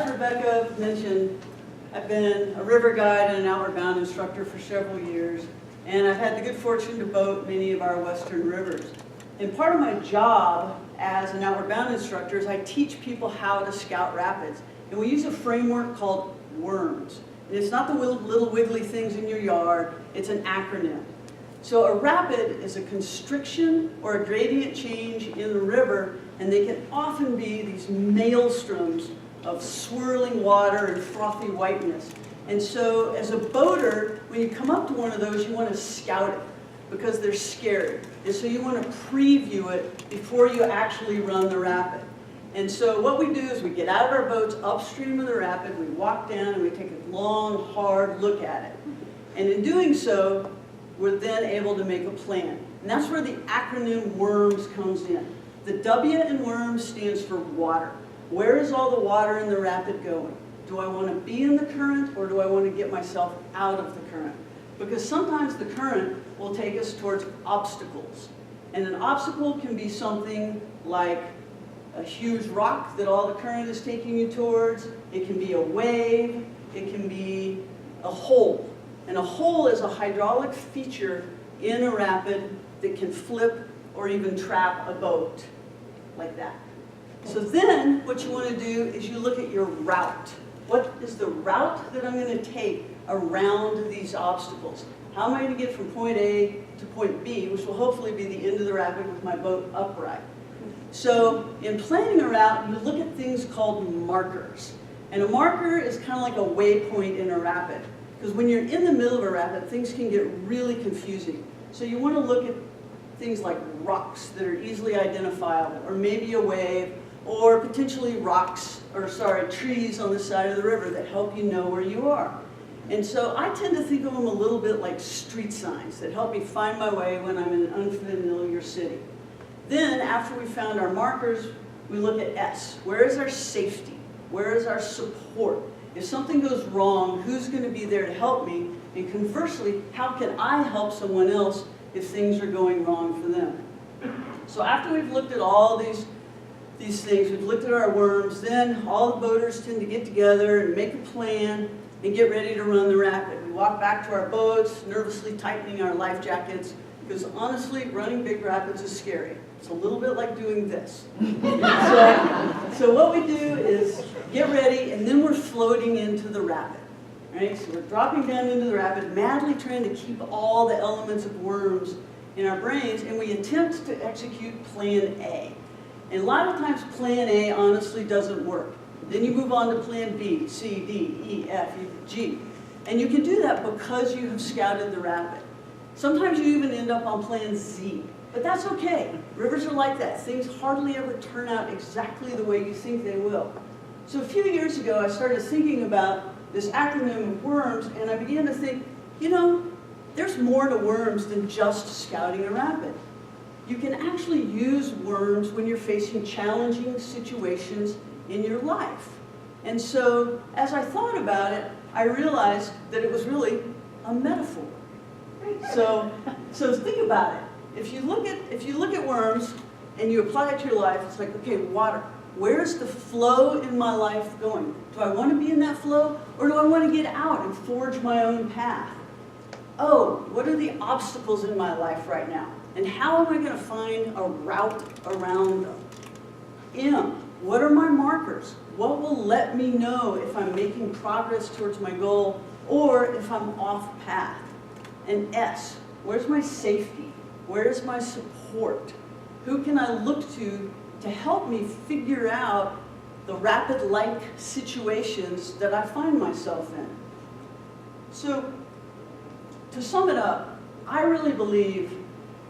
as Rebecca mentioned, I've been a river guide and an outward bound instructor for several years, and I've had the good fortune to boat many of our western rivers. And part of my job as an outward bound instructor is I teach people how to scout rapids. And we use a framework called WORMS. And it's not the little wiggly things in your yard, it's an acronym. So a rapid is a constriction or a gradient change in the river, and they can often be these maelstroms of swirling water and frothy whiteness. And so as a boater, when you come up to one of those, you want to scout it because they're scary. And so you want to preview it before you actually run the rapid. And so what we do is we get out of our boats upstream of the rapid, we walk down and we take a long, hard look at it. And in doing so, we're then able to make a plan. And that's where the acronym WORMS comes in. The W in WORMS stands for water. Where is all the water in the rapid going? Do I want to be in the current or do I want to get myself out of the current? Because sometimes the current will take us towards obstacles. And an obstacle can be something like a huge rock that all the current is taking you towards. It can be a wave. It can be a hole. And a hole is a hydraulic feature in a rapid that can flip or even trap a boat, like that. So then what you want to do is you look at your route. What is the route that I'm going to take around these obstacles? How am I going to get from point A to point B, which will hopefully be the end of the rapid with my boat upright? So in planning a route, you look at things called markers. And a marker is kind of like a waypoint in a rapid. Because when you're in the middle of a rapid, things can get really confusing. So you want to look at things like rocks that are easily identifiable, or maybe a wave, or potentially trees on the side of the river that help you know where you are. And so I tend to think of them a little bit like street signs that help me find my way when I'm in an unfamiliar city. Then, after we found our markers, we look at S. Where is our safety? Where is our support? If something goes wrong, who's going to be there to help me? And conversely, how can I help someone else if things are going wrong for them? So after we've looked at all these things, we've looked at our WORMS, then all the boaters tend to get together and make a plan and get ready to run the rapid. We walk back to our boats, nervously tightening our life jackets, because honestly, running big rapids is scary. It's a little bit like doing this. So what we do is get ready, and then we're floating into the rapid. Right? So we're dropping down into the rapid, madly trying to keep all the elements of WORMS in our brains, and we attempt to execute Plan A. And a lot of times Plan A honestly doesn't work. Then you move on to Plan B, C, D, E, F, G. And you can do that because you have scouted the rapid. Sometimes you even end up on Plan Z, but that's okay. Rivers are like that. Things hardly ever turn out exactly the way you think they will. So a few years ago, I started thinking about this acronym of WORMS, and I began to think, you know, there's more to WORMS than just scouting a rapid. You can actually use WORMS when you're facing challenging situations in your life. And so, as I thought about it, I realized that it was really a metaphor. So think about it. If you look at WORMS and you apply it to your life, it's like, okay, water. Where's the flow in my life going? Do I want to be in that flow, or do I want to get out and forge my own path? Oh, what are the obstacles in my life right now? And how am I going to find a route around them? M, what are my markers? What will let me know if I'm making progress towards my goal or if I'm off path? And S, where's my safety? Where's my support? Who can I look to help me figure out the rapid-like situations that I find myself in? So, to sum it up, I really believe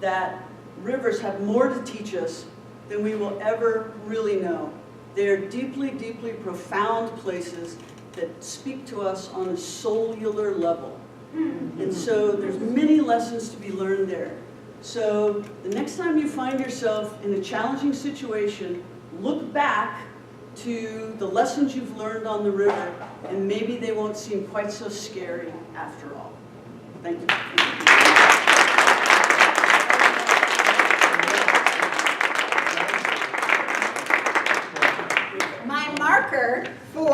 that rivers have more to teach us than we will ever really know. They are deeply, deeply profound places that speak to us on a cellular level. And so there's many lessons to be learned there. So the next time you find yourself in a challenging situation, look back to the lessons you've learned on the river, and maybe they won't seem quite so scary after all. Thank you. My marker for